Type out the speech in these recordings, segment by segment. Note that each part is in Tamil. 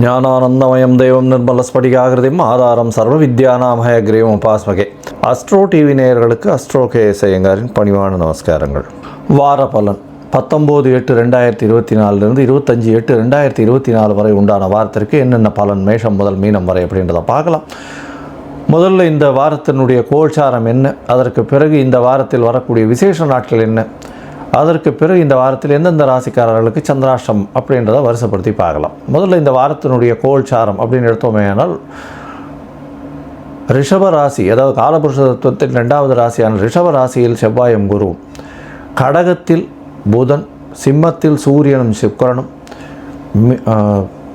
ஞானானந்தமயம் தெய்வம் நிர்மலஸ்படிகாகிருதிம் ஆதாரம் சர்வ வித்யானாமய கிரீவம் உபாஸ்மகே. அஸ்ட்ரோ டிவி நேயர்களுக்கு அஸ்ட்ரோ கேஎஸ் ஐயங்காரின் பணிவான நமஸ்காரங்கள். வார பலன் 19/8/2024 25/8/2024 வரை உண்டான வாரத்திற்கு என்னென்ன பலன் மேஷம் முதல் மீனம் வரை அப்படின்றத பார்க்கலாம். முதல்ல இந்த வாரத்தினுடைய கோல்சாரம் என்ன, அதற்கு பிறகு இந்த வாரத்தில் வரக்கூடிய விசேஷ நாட்கள் என்ன, அதற்கு பிறகு இந்த வாரத்தில் எந்தெந்த ராசிக்காரர்களுக்கு சந்திராஷ்டம் அப்படின்றத வரிசைப்படுத்தி பார்க்கலாம். முதல்ல இந்த வாரத்தினுடைய கோல்சாரம் அப்படின்னு எடுத்தோமேனால் ரிஷப ராசி, அதாவது காலபுருஷ தத்துவத்தின் 2வது ராசியான ரிஷப ராசியில் செவ்வாயும் குருவும், கடகத்தில் புதன், சிம்மத்தில் சூரியனும் சுக்கிரனும்,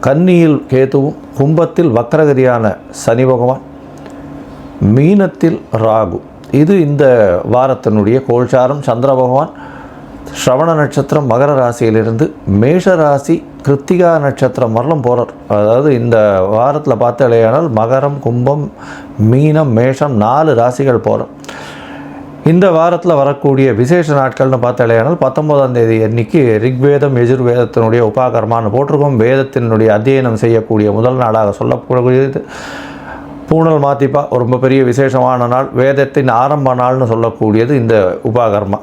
கன்னியில் கேதுவும், கும்பத்தில் வக்ரகதியான சனி பகவான், மீனத்தில் ராகு. இது இந்த வாரத்தினுடைய கோல்சாரம். சந்திர பகவான் ஸ்ரவண நட்சத்திரம் மகர ராசியிலிருந்து மேஷ ராசி கிருத்திகா நட்சத்திரம் வரலும் போகிறார். அதாவது இந்த வாரத்தில் பார்த்தாலேயானால் மகரம், கும்பம், மீனம், மேஷம் 4 ராசிகள் போகிறார். இந்த வாரத்தில் வரக்கூடிய விசேஷ நாட்கள்னு பார்த்தாலேயானால் 19ஆம் தேதி அன்னைக்கு ரிக்வேதம் யஜுர்வேதத்தினுடைய உபாகரமானு போட்டிருக்கோம். வேதத்தினுடைய அத்தியனம் செய்யக்கூடிய முதல் நாளாக சொல்லக்கூடியது பூனல் மாத்திப்பா, ரொம்ப பெரிய விசேஷமான நாள், வேதத்தின் ஆரம்ப நாள்னு சொல்லக்கூடியது இந்த உபாகர்மா.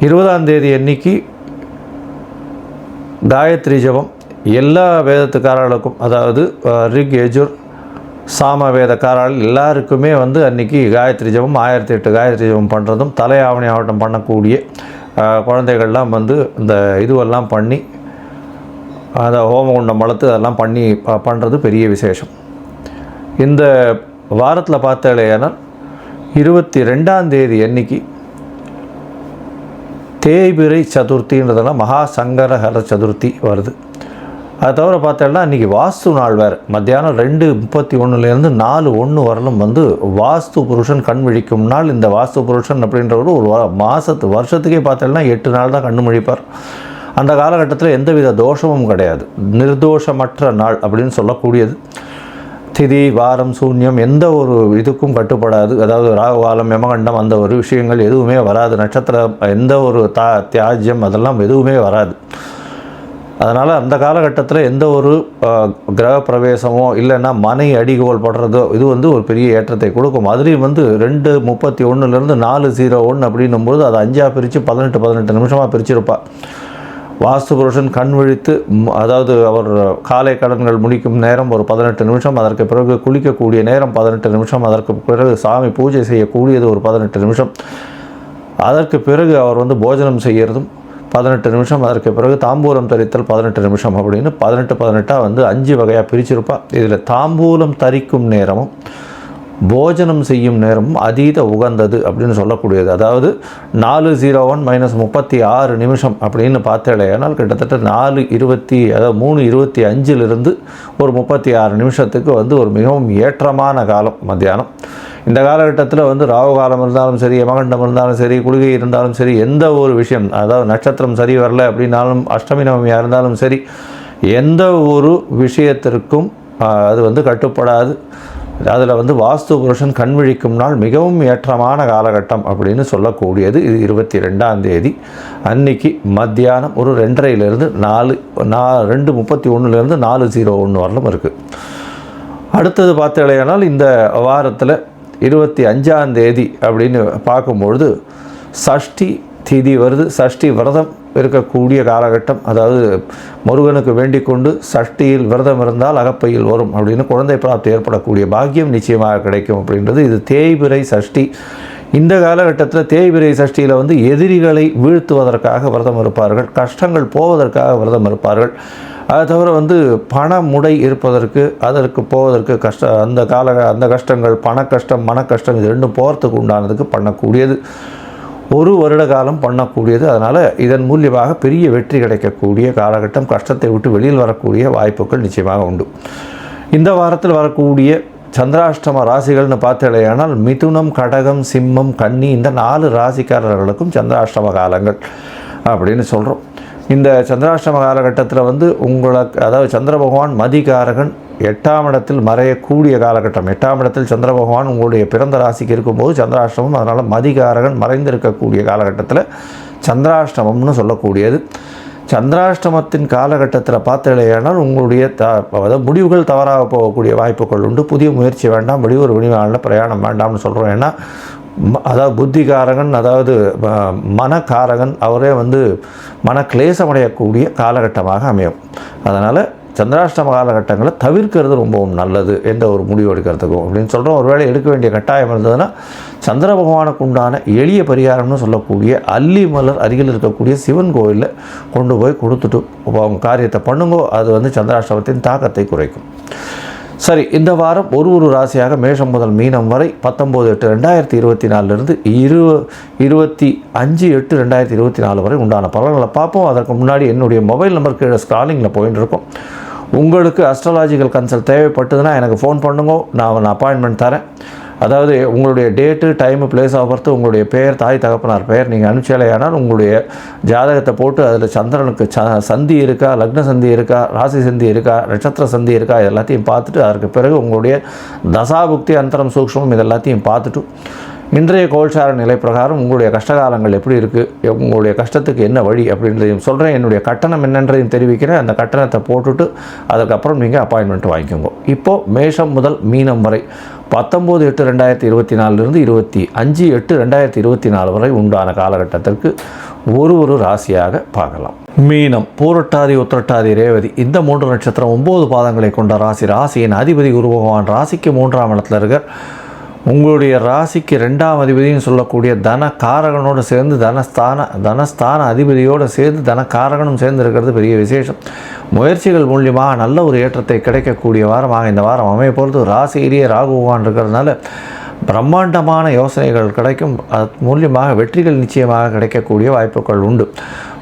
20ஆம் தேதி அன்னைக்கு காயத்ரி ஜபம் எல்லா வேதத்துக்காரர்களுக்கும், அதாவது ரிக் யஜுர் சாம வேதக்காரர்கள் எல்லாருக்குமே அன்றைக்கி காயத்ரி ஜபம் 1008 காயத்ரி ஜபம் பண்ணுறதும், தலையாவணி ஆவட்டம் பண்ணக்கூடிய குழந்தைகள்லாம் இந்த இதுவெல்லாம் பண்ணி அதை ஹோமகுண்டம் வளர்த்து அதெல்லாம் பண்ணி பண்ணுறது பெரிய விசேஷம். இந்த வாரத்தில் பார்த்தாலேயானால் 22ஆம் தேதி அன்னைக்கு தேய்பிரை சதுர்த்தின்றதெல்லாம் மகா சங்கரஹர சதுர்த்தி வருது. அதை தவிர பார்த்தோம்னா இன்றைக்கி வாஸ்து நாள் வேறு. மத்தியானம் 2:31 4:01 வரலும் வாஸ்து புருஷன் கண் விழிக்கும் நாள். இந்த வாஸ்து புருஷன் அப்படின்றவர் ஒரு வருஷத்துக்கே பார்த்தோம்னா 8 நாள் தான் கண்ணு முழிப்பார். அந்த காலகட்டத்தில் எந்தவித தோஷமும் கிடையாது, நிர்தோஷமற்ற நாள் அப்படின்னு சொல்லக்கூடியது. திதி வாரம் சூன்யம் எந்த ஒரு இதுக்கும் கட்டுப்படாது. அதாவது ராகுகாலம் யமகண்டம் அந்த ஒரு விஷயங்கள் எதுவுமே வராது. நட்சத்திரம் எந்த ஒரு தியாஜ்யம் அதெல்லாம் எதுவுமே வராது. அதனால் அந்த காலகட்டத்தில் எந்த ஒரு கிரக பிரவேசமோ இல்லைன்னா மனை அடிகோல் படுறதோ இது ஒரு பெரிய ஏற்றத்தை கொடுக்கும். அதுலேயும் 2:31 4:01 அப்படின்னும்போது அதை 5ஆக பிரித்து 18 நிமிஷமாக பிரிச்சிருப்பாள். வாஸ்து புருஷன் கண் விழித்து, அதாவது அவர் காலை கடன்கள் முடிக்கும் நேரம் ஒரு 18 நிமிஷம், அதற்கு பிறகு குளிக்கக்கூடிய நேரம் 18 நிமிஷம், அதற்கு பிறகு சாமி பூஜை செய்யக்கூடியது ஒரு 18 நிமிஷம், அதற்கு பிறகு அவர் போஜனம் செய்கிறதும் 18 நிமிஷம், அதற்கு பிறகு தாம்பூலம் தரித்தல் 18 நிமிஷம் அப்படின்னு 18 5 வகையாக பிரிச்சிருப்பாள். இதில் தாம்பூலம் தரிக்கும் நேரமும் போஜனம் செய்யும் நேரமும் அதீத உகந்தது அப்படின்னு சொல்லக்கூடியது. அதாவது 4:01 - 36 நிமிஷம் அப்படின்னு பார்த்தாலேனால் கிட்டத்தட்ட 3:25 ஒரு 36 நிமிஷத்துக்கு ஒரு மிகவும் ஏற்றமான காலம் மத்தியானம். இந்த காலகட்டத்தில் ராகு காலம் இருந்தாலும் சரி, யமகண்டம் இருந்தாலும் சரி, குளிகை இருந்தாலும் சரி, எந்த ஒரு விஷயம், அதாவது நட்சத்திரம் சரி வரல அப்படின்னாலும், அஷ்டமி நவமியாக இருந்தாலும் சரி, எந்த ஒரு விஷயத்திற்கும் அது கட்டுப்படாது. அதில் வாஸ்து புருஷன் கண் விழிக்கும் நாள் மிகவும் ஏற்றமான காலகட்டம் அப்படின்னு சொல்லக்கூடியது. இது 22ஆம் தேதி அன்னைக்கு மத்தியானம் ஒரு 2:30 2:31 4:01 வரலும் இருக்குது. அடுத்தது பார்த்தாலேயானால் இந்த வாரத்தில் 25ஆம் தேதி அப்படின்னு பார்க்கும்பொழுது சஷ்டி திதி வருது. சஷ்டி விரதம் இருக்கக்கூடிய காலகட்டம். அதாவது முருகனுக்கு வேண்டிக் கொண்டு சஷ்டியில் விரதம் இருந்தால் அகப்பையில் வரும் அப்படின்னு குழந்தை பிராப்தி ஏற்படக்கூடிய பாக்கியம் நிச்சயமாக கிடைக்கும் அப்படின்றது. இது தேய்பிரை சஷ்டி. இந்த காலகட்டத்தில் தேய்பிரை சஷ்டியில் எதிரிகளை வீழ்த்துவதற்காக விரதம் இருப்பார்கள், கஷ்டங்கள் போவதற்காக விரதம் இருப்பார்கள். அதை தவிர பண முடை இருப்பதற்கு, அதற்கு போவதற்கு அந்த கஷ்டங்கள், பண கஷ்டம், மன கஷ்டம் இது ரெண்டும் போகிறதுக்கு உண்டானதுக்கு பண்ணக்கூடியது. ஒரு வருட காலம் பண்ணக்கூடியது. அதனால் இதன் மூலியமாக பெரிய வெற்றி கிடைக்கக்கூடிய காலகட்டம். கஷ்டத்தை விட்டு வெளியில் வரக்கூடிய வாய்ப்புகள் நிச்சயமாக உண்டு. இந்த வாரத்தில் வரக்கூடிய சந்திராஷ்டம ராசிகள்னு பார்த்தாலேயானால் மிதுனம், கடகம், சிம்மம், கன்னி இந்த 4 ராசிக்காரர்களுக்கும் சந்திராஷ்டம காலங்கள் அப்படின்னு சொல்கிறோம். இந்த சந்திராஷ்டம காலகட்டத்தில் உங்களுக்கு, அதாவது சந்திர பகவான் மதிகாரகன் 8ஆம் இடத்தில் மறையக்கூடிய காலகட்டம். 8ஆம் இடத்தில் சந்திர பகவான் உங்களுடைய பிறந்த ராசிக்கு இருக்கும்போது சந்திராஷ்டமம். அதனால் மதிகாரகன் மறைந்திருக்கக்கூடிய காலகட்டத்தில் சந்திராஷ்டமம்னு சொல்லக்கூடியது. சந்திராஷ்டமத்தின் காலகட்டத்தில் பார்த்தலையானால் உங்களுடைய அதாவது முடிவுகள் தவறாக போகக்கூடிய வாய்ப்புகள் உண்டு. புதிய முயற்சி வேண்டாம், வெளியூர் வெளிநாளில் பிரயாணம் வேண்டாம்னு சொல்கிறோம். ஏன்னா அதாவது புத்திகாரகன், அதாவது மனக்காரகன், அவரே மனக்லேசமடையக்கூடிய காலகட்டமாக அமையும். அதனால் சந்திராஷ்டம காலகட்டங்களை தவிர்க்கிறது ரொம்பவும் நல்லது என்ற ஒரு முடிவு எடுக்கிறதுக்கும் அப்படின்னு சொல்கிறோம். ஒருவேளை எடுக்க வேண்டிய கட்டாயம் இருந்ததுன்னா சந்திர பகவானுக்கு உண்டான எளிய பரிகாரம்னு சொல்லக்கூடிய அல்லி மலர் அருகில் இருக்கக்கூடிய சிவன் கோவிலில் கொண்டு போய் கொடுத்துட்டு அவங்க காரியத்தை பண்ணுங்கோ. அது சந்திராஷ்டமத்தின் தாக்கத்தை குறைக்கும். சரி, இந்த வாரம் ஒரு ராசியாக மேஷம் முதல் மீனம் வரை 19/8/2024 25/8/2024 வரை உண்டான பலன்களை பார்ப்போம். அதற்கு முன்னாடி என்னுடைய மொபைல் நம்பர் கீழே ஸ்க்ராலிங்கில் போயிட்டு இருக்கும். உங்களுக்கு அஸ்ட்ராலாஜிக்கல் கன்சல்ட் தேவைப்பட்டதுன்னா எனக்கு ஃபோன் பண்ணுங்க, நான் அப்பாயின்மெண்ட் தரேன். அதாவது உங்களுடைய date, time, place of birth, உங்களுடைய பெயர், தாய் தகப்பனார் பெயர் நீங்கள் அனுப்பிச்சாலேயானால் உங்களுடைய ஜாதகத்தை போட்டு அதில் சந்திரனுக்கு சந்தி இருக்கா, லக்ன சந்தி இருக்கா, ராசி சந்தி இருக்கா, நட்சத்திர சந்தி இருக்கா, இதெல்லாத்தையும் பார்த்துட்டு அதற்கு பிறகு உங்களுடைய தசாபுக்தி, அந்தரம், சூக்ஷ்மம் இதெல்லாத்தையும் பார்த்துட்டு இன்றைய கோல்சார நிலை பிரகாரம் உங்களுடைய கஷ்டகாலங்கள் எப்படி இருக்குது, உங்களுடைய கஷ்டத்துக்கு என்ன வழி அப்படின்றதையும் சொல்கிறேன். என்னுடைய கட்டணம் என்னன்றதையும் தெரிவிக்கிறேன். அந்த கட்டணத்தை போட்டுட்டு அதுக்கப்புறம் நீங்கள் அப்பாயின்மெண்ட் வாங்கிக்கோங்க. இப்போது மேஷம் முதல் மீனம் வரை 19/8/2024 25/8/2024 வரை உண்டான காலகட்டத்திற்கு ஒரு ராசியாக பார்க்கலாம். மீனம், பூரட்டாதி, உத்திரட்டாதி, ரேவதி இந்த 3 நட்சத்திரம் 9 பாதங்களை கொண்ட ராசி. ராசியின் அதிபதி குரு பகவான் ராசிக்கு 3ஆம் இடத்துல இருக்கார். உங்களுடைய ராசிக்கு 2ஆம் அதிபதினு சொல்லக்கூடிய தனகாரகனோடு சேர்ந்து தனஸ்தான அதிபதியோடு சேர்ந்து தனகாரகனும் சேர்ந்து இருக்கிறது பெரிய விசேஷம். முயற்சிகள் மூலியமாக நல்ல ஒரு ஏற்றத்தை கிடைக்கக்கூடிய வாரமாக இந்த வாரம் அமைய பொறுத்து ராசியிலேயே ராகு பகவான் இருக்கிறதுனால பிரம்மாண்டமான யோசனைகள் கிடைக்கும். அது மூலியமாக வெற்றிகள் நிச்சயமாக கிடைக்கக்கூடிய வாய்ப்புகள் உண்டு.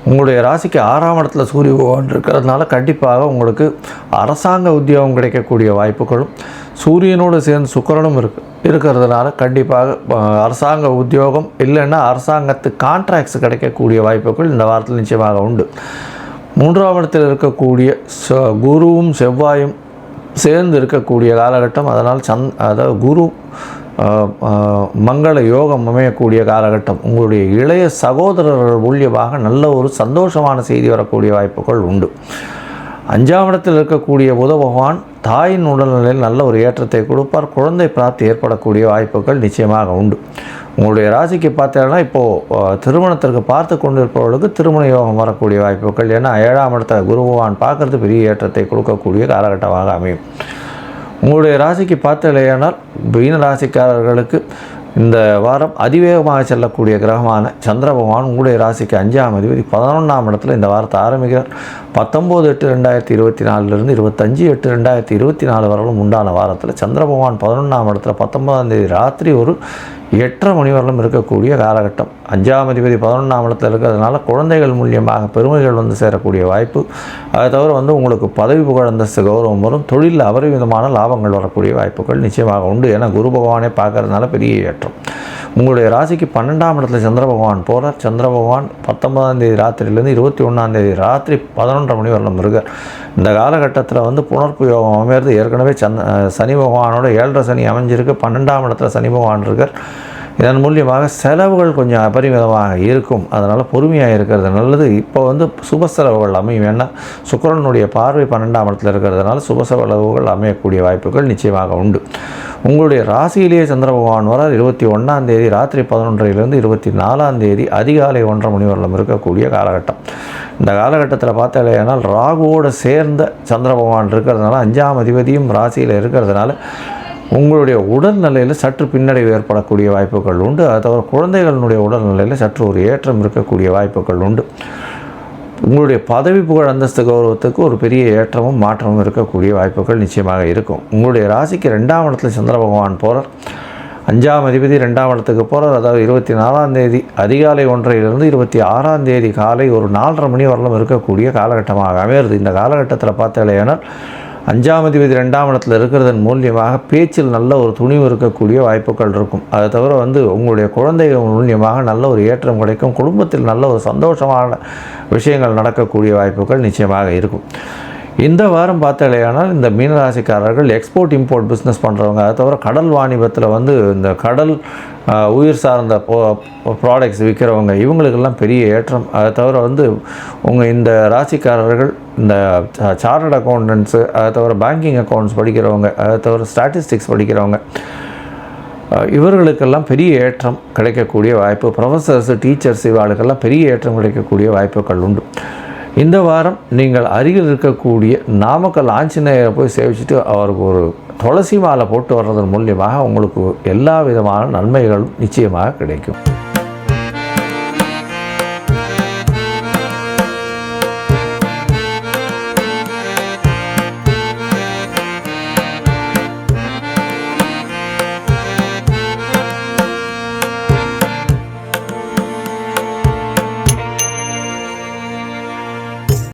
உங்களுடைய ராசிக்கு 6ஆம் இடத்துல சூரிய பகவான் இருக்கிறதுனால கண்டிப்பாக உங்களுக்கு அரசாங்க உத்தியோகம் கிடைக்கக்கூடிய வாய்ப்புகளும், சூரியனோடு சேர்ந்து சுக்கிரனும் இருக்கிறதுனால கண்டிப்பாக அரசாங்க உத்தியோகம் இல்லைன்னா அரசாங்கத்து கான்ட்ராக்ட்ஸ் கிடைக்கக்கூடிய வாய்ப்புகள் இந்த வாரத்தில் நிச்சயமாக உண்டு. 3ஆம் இடத்தில் இருக்கக்கூடிய குருவும் செவ்வாயும் சேர்ந்து இருக்கக்கூடிய காலகட்டம். அதனால் அதாவது குரு மங்கள யோகம் அமையக்கூடிய காலகட்டம். உங்களுடைய இளைய சகோதரர்கள் மூலியமாக நல்ல ஒரு சந்தோஷமான செய்தி வரக்கூடிய வாய்ப்புகள் உண்டு. 5ஆம் இடத்தில் இருக்கக்கூடிய புத பகவான் தாயின் உடல்நிலையில் நல்ல ஒரு ஏற்றத்தை கொடுப்பார். குழந்தை பிராப்தி ஏற்படக்கூடிய வாய்ப்புகள் நிச்சயமாக உண்டு. உங்களுடைய ராசிக்கு பார்த்தீங்கன்னா இப்போது திருமணத்திற்கு பார்த்து கொண்டிருப்பவர்களுக்கு திருமண யோகம் வரக்கூடிய வாய்ப்புகள். ஏன்னா 7ஆம் இடத்தை குரு பகவான் பார்க்கறது பெரிய ஏற்றத்தை கொடுக்கக்கூடிய காலகட்டமாக அமையும். உங்களுடைய ராசிக்கு பார்த்தலையானால் மீன ராசிக்காரர்களுக்கு இந்த வாரம் அதிவேகமாக செல்லக்கூடிய கிரகமான சந்திர பகவான் உங்களுடைய ராசிக்கு 5ஆம் அதிபதி 11ஆம் இடத்துல இந்த வாரத்தை ஆரம்பிக்கிறார். 19/8/2024 25/8/2024 வரலும் உண்டான வாரத்தில் சந்திர பகவான் 11ஆம் இடத்துல 19ஆம் தேதி ராத்திரி ஒரு 8:30 மணி வரலும் இருக்கக்கூடிய காலகட்டம். 5ஆம் அதிபதி 11ஆம் இடத்துல இருக்கிறதுனால குழந்தைகள் மூலியமாக பெருமைகள் சேரக்கூடிய வாய்ப்பு. அதை தவிர உங்களுக்கு பதவி புகழ் அந்தஸ்து கௌரவம் வரும். தொழிலில் அபரிமிதமான லாபங்கள் வரக்கூடிய வாய்ப்புகள் நிச்சயமாக உண்டு. ஏன்னா குரு பகவானே பார்க்கறதுனால பெரிய ஏற்றம். உங்களுடைய ராசிக்கு 12ஆம் இடத்துல சந்திர பகவான் போகிறார். சந்திர பகவான் 19ஆம் தேதி ராத்திரியிலேருந்து 21ஆம் தேதி ராத்திரி 11:30 மணி வரலும் இருக்கார். இந்த காலகட்டத்தில் புனர்ப்பு யோகம் அமையிறது. ஏற்கனவே சனி பகவானோட 7.5 சனி அமைஞ்சிருக்கு. 12ஆம் இடத்துல சனி பகவான் இருக்கார். இதன் மூலியமாக செலவுகள் கொஞ்சம் அபரிமிதமாக இருக்கும். அதனால் பொறுமையாக இருக்கிறது நல்லது. இப்போ சுப செலவுகள் அமையும். ஏன்னா சுக்கிரனுடைய பார்வை 12ஆம் இடத்துல இருக்கிறதுனால சுப செலவுகள் அமையக்கூடிய வாய்ப்புகள் நிச்சயமாக உண்டு. உங்களுடைய ராசியிலேயே சந்திர பகவான் வரார். 21ஆம் தேதி ராத்திரி 11:30 24ஆம் தேதி அதிகாலை 1:30 மணி வரலும் இருக்கக்கூடிய காலகட்டம். இந்த காலகட்டத்தில் பார்த்தாலேனால் ராகுவோடு சேர்ந்த சந்திர பகவான் இருக்கிறதுனால 5ஆம் அதிபதியும் ராசியில் இருக்கிறதுனால உங்களுடைய உடல்நிலையில் சற்று பின்னடைவு ஏற்படக்கூடிய வாய்ப்புகள் உண்டு. அது தவிர குழந்தைகளினுடைய உடல்நிலையில் சற்று ஒரு ஏற்றம் இருக்கக்கூடிய வாய்ப்புகள் உண்டு. உங்களுடைய பதவி புகழ் அந்தஸ்து கௌரவத்துக்கு ஒரு பெரிய ஏற்றமும் மாற்றமும் இருக்கக்கூடிய வாய்ப்புகள் நிச்சயமாக இருக்கும். உங்களுடைய ராசிக்கு 2ஆம் இடத்துல சந்திர பகவான் போகிறார். 5ஆம் அதிபதி 2ஆம் இடத்துக்கு போகிறார். அதாவது 24ஆம் தேதி அதிகாலை 1:30 26ஆம் தேதி காலை ஒரு 4:30 மணி வரலும் இருக்கக்கூடிய காலகட்டமாக அமையிறது. இந்த காலகட்டத்தில் பார்த்தாலேனால் 5ஆம் அதிபதி 2ஆம் இடத்துல இருக்கிறதன் மூலியமாக பேச்சில் நல்ல ஒரு துணிவு இருக்கக்கூடிய வாய்ப்புகள் இருக்கும். அதை தவிர உங்களுடைய குழந்தைகள் மூலியமாக நல்ல ஒரு ஏற்றம் கிடைக்கும். குடும்பத்தில் நல்ல ஒரு சந்தோஷமான விஷயங்கள் நடக்கக்கூடிய வாய்ப்புகள் நிச்சயமாக இருக்கும். இந்த வாரம் பார்த்தாலேயானால் இந்த மீனராசிக்காரர்கள் எக்ஸ்போர்ட் இம்போர்ட் பிஸ்னஸ் பண்ணுறவங்க, அதை தவிர கடல் வாணிபத்தில் வந்து இந்த கடல் உயிர் சார்ந்த ப்ராடக்ட்ஸ் விற்கிறவங்க, இவங்களுக்கெல்லாம் பெரிய ஏற்றம். அதை தவிர வந்து உங்கள் இந்த ராசிக்காரர்கள் இந்த சார்ட்டர்ட் அக்கௌண்டன்ட்ஸு, அதை தவிர பேங்கிங் அக்கௌண்ட்ஸ் படிக்கிறவங்க, அதை தவிர ஸ்டாட்டிஸ்டிக்ஸ் படிக்கிறவங்க, இவர்களுக்கெல்லாம் பெரிய ஏற்றம் கிடைக்கக்கூடிய வாய்ப்பு. ப்ரொஃபஸர்ஸு, டீச்சர்ஸ், இவர்களுக்கெல்லாம் பெரிய ஏற்றம் கிடைக்கக்கூடிய வாய்ப்புகள் உண்டு. இந்த வாரம் நீங்கள் அருகில் இருக்கக்கூடிய நாமக்கல் ஆஞ்சநேயரை போய் சேவிச்சுட்டு அவருக்கு ஒரு துளசி மாலை போட்டு வர்றதன் மூலியமாக உங்களுக்கு எல்லா விதமான நன்மைகளும் நிச்சயமாக கிடைக்கும்.